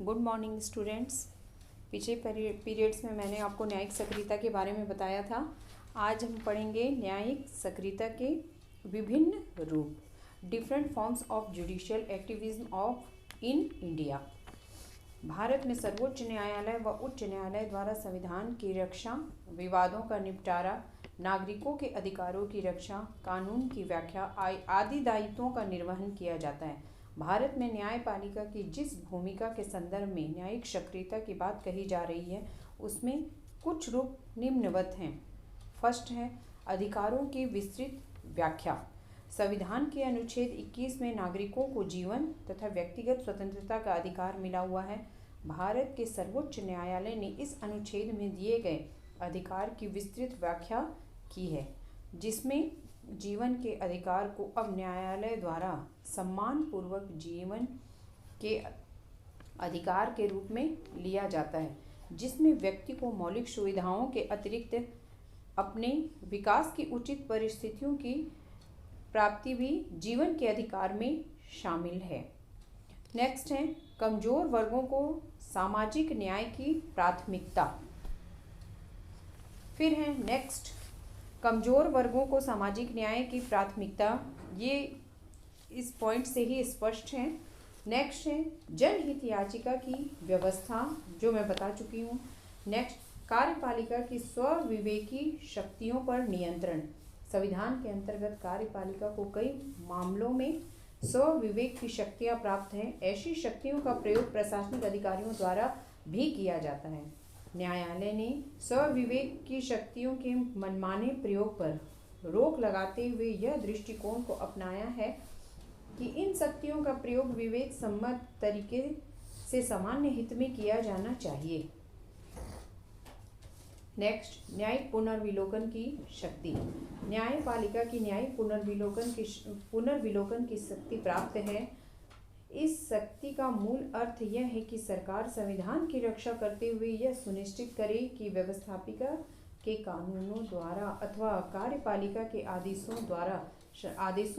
Good morning students. पिछले periods में मैंने आपको न्यायिक सक्रियता के बारे में बताया था। आज हम पढ़ेंगे न्यायिक सक्रियता के विभिन्न रूप, different forms of judicial activism of in India. Bharat में सर्वोच्च न्यायालय व उच्च न्यायालय द्वारा संविधान की रक्षा, विवादों का निपटारा, नागरिकों के अधिकारों की रक्षा, कानून की व्याख्या आदि दायित्वों का निर्वहन किया जाता है। भारत में न्यायपालिका की जिस भूमिका के संदर्भ में न्यायिक सक्रियता की बात कही जा रही है, उसमें कुछ रूप निम्नवत हैं। फर्स्ट है अधिकारों की विस्तृत व्याख्या। संविधान के अनुच्छेद 21 में नागरिकों को जीवन तथा व्यक्तिगत स्वतंत्रता का अधिकार मिला हुआ है। भारत के सर्वोच्च न्यायालय ने इस अनुच्छेद में दिए गए अधिकार की विस्तृत व्याख्या की है, जिसमें जीवन के अधिकार को अब न्यायालय द्वारा सम्मानपूर्वक जीवन के अधिकार के रूप में लिया जाता है, जिसमें व्यक्ति को मौलिक सुविधाओं के अतिरिक्त अपने विकास की उचित परिस्थितियों की प्राप्ति भी जीवन के अधिकार में शामिल है। नेक्स्ट है कमजोर वर्गों को सामाजिक न्याय की प्राथमिकता। फिर है नेक्स्ट कमजोर वर्गों को सामाजिक न्याय की प्राथमिकता, ये इस पॉइंट से ही स्पष्ट है। नेक्स्ट है जनहित याचिका की व्यवस्था, जो मैं बता चुकी हूँ। नेक्स्ट कार्यपालिका की स्वविवेकी शक्तियों पर नियंत्रण। संविधान के अंतर्गत कार्यपालिका को कई मामलों में स्वविवेक की शक्तियाँ प्राप्त हैं। ऐसी शक्तियों का प्रयोग प्रशासनिक अधिकारियों द्वारा भी किया जाता है। न्यायालय ने स्वविवेक की शक्तियों के मनमाने प्रयोग पर रोक लगाते हुए यह दृष्टिकोण को अपनाया है कि इन शक्तियों का प्रयोग विवेक सम्मत तरीके से सामान्य हित में किया जाना चाहिए। नेक्स्ट न्यायिक पुनर्विलोकन की शक्ति। न्यायपालिका की न्यायिक पुनर्विलोकन की शक्ति प्राप्त है। इस शक्ति का मूल अर्थ यह है कि सरकार संविधान की रक्षा करते हुए यह सुनिश्चित करे कि व्यवस्थापिका के कानूनों द्वारा अथवा कार्यपालिका के आदेशों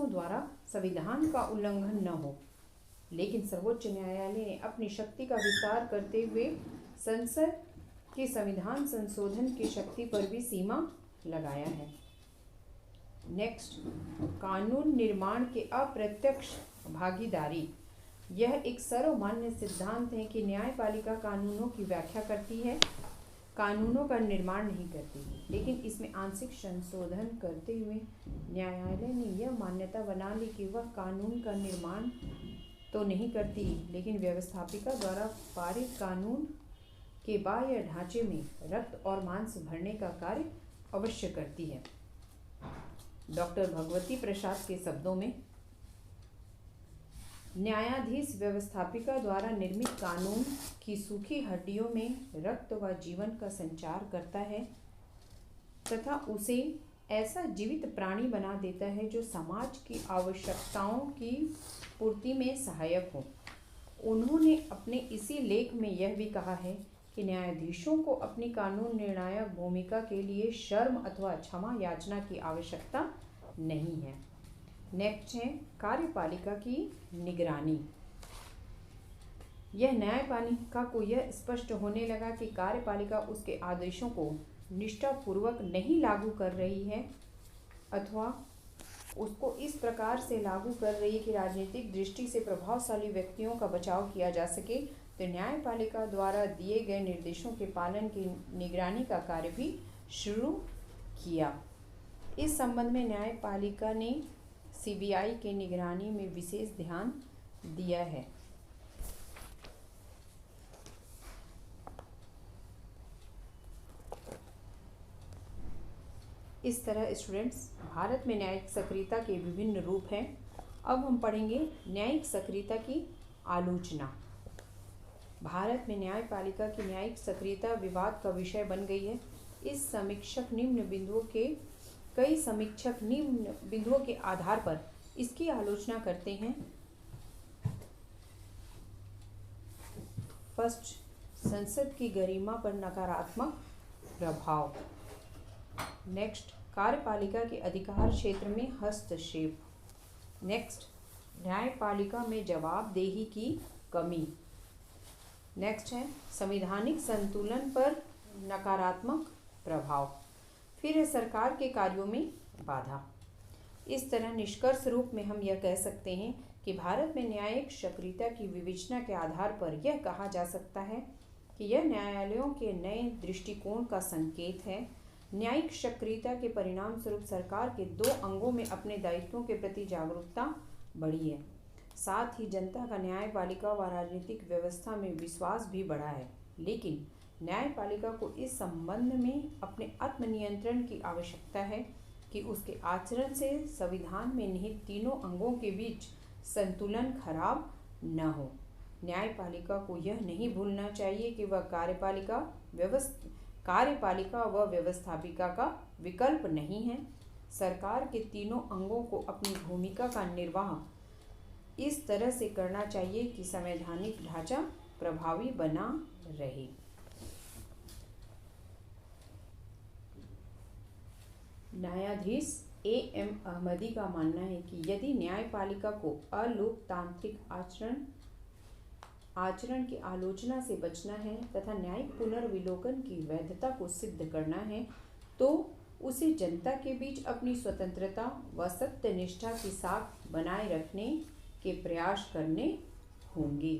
द्वारा संविधान का उल्लंघन न हो। लेकिन सर्वोच्च न्यायालय ने अपनी शक्ति का विस्तार करते हुए संसद के संविधान संशोधन की शक्ति पर भी सीमा लगाया है। नेक्स्ट कानून निर्माण के अप्रत्यक्ष भागीदारी। यह एक सर्वमान्य सिद्धांत है कि न्यायपालिका कानूनों की व्याख्या करती है, कानूनों का निर्माण नहीं करती, लेकिन इसमें आंशिक संशोधन करते हुए न्यायालय ने यह मान्यता बना ली कि वह कानून का निर्माण तो नहीं करती, लेकिन व्यवस्थापिका द्वारा पारित कानून के बाह्य ढांचे में रक्त और मांस भरने का कार्य अवश्य करती है। डॉक्टर भगवती प्रसाद के शब्दों में, न्यायाधीश व्यवस्थापिका द्वारा निर्मित कानून की सूखी हड्डियों में रक्त व जीवन का संचार करता है तथा उसे ऐसा जीवित प्राणी बना देता है जो समाज की आवश्यकताओं की पूर्ति में सहायक हो। उन्होंने अपने इसी लेख में यह भी कहा है कि न्यायाधीशों को अपनी कानून निर्णायक भूमिका के लिए शर्म अथवा क्षमा याचना की आवश्यकता नहीं है। नेक्स्ट है कार्यपालिका की निगरानी। यह न्यायपालिका को यह स्पष्ट होने लगा कि कार्यपालिका उसके आदेशों को निष्ठापूर्वक नहीं लागू कर रही है अथवा उसको इस प्रकार से लागू कर रही है कि राजनीतिक दृष्टि से प्रभावशाली व्यक्तियों का बचाव किया जा सके, तो न्यायपालिका द्वारा दिए गए निर्देशों के पालन की निगरानी का कार्य भी शुरू किया। इस संबंध में न्यायपालिका ने सीबीआई के निगरानी में विशेष ध्यान दिया है। इस तरह स्टूडेंट्स भारत में न्यायिक सक्रियता के विभिन्न रूप हैं। अब हम पढ़ेंगे न्यायिक सक्रियता की आलोचना। भारत में न्यायपालिका की न्यायिक सक्रियता विवाद का विषय बन गई है। इस कई समीक्षक निम्न बिंदुओं के आधार पर इसकी आलोचना करते हैं। फर्स्ट, संसद की गरिमा पर नकारात्मक प्रभाव। नेक्स्ट, कार्यपालिका के अधिकार क्षेत्र में हस्तक्षेप। नेक्स्ट, न्यायपालिका में जवाबदेही की कमी। नेक्स्ट है संवैधानिक संतुलन पर नकारात्मक प्रभाव। फिर है सरकार के कार्यों में बाधा। इस तरह निष्कर्ष रूप में हम यह कह सकते हैं कि भारत में न्यायिक सक्रियता की विवेचना के आधार पर यह कहा जा सकता है कि यह न्यायालयों के नए दृष्टिकोण का संकेत है। न्यायिक सक्रियता के परिणाम स्वरूप सरकार के 2 अंगों में अपने दायित्वों के प्रति जागरूकता बढ़ी है, साथ ही जनता का न्यायपालिका व राजनीतिक व्यवस्था में विश्वास भी बढ़ा है। लेकिन न्यायपालिका को इस संबंध में अपने आत्मनियंत्रण की आवश्यकता है कि उसके आचरण से संविधान में निहित तीनों अंगों के बीच संतुलन खराब न हो। न्यायपालिका को यह नहीं भूलना चाहिए कि वह कार्यपालिका व व्यवस्थापिका का विकल्प नहीं है। सरकार के तीनों अंगों को अपनी भूमिका का निर्वाह इस तरह से करना चाहिए कि संवैधानिक ढांचा प्रभावी बना रहे। न्यायाधीश A.M. अहमदी का मानना है कि यदि न्यायपालिका को अलोकतांत्रिक आचरण की आलोचना से बचना है तथा न्यायिक पुनर्विलोकन की वैधता को सिद्ध करना है तो उसे जनता के बीच अपनी स्वतंत्रता व सत्यनिष्ठा के साथ बनाए रखने के प्रयास करने होंगे।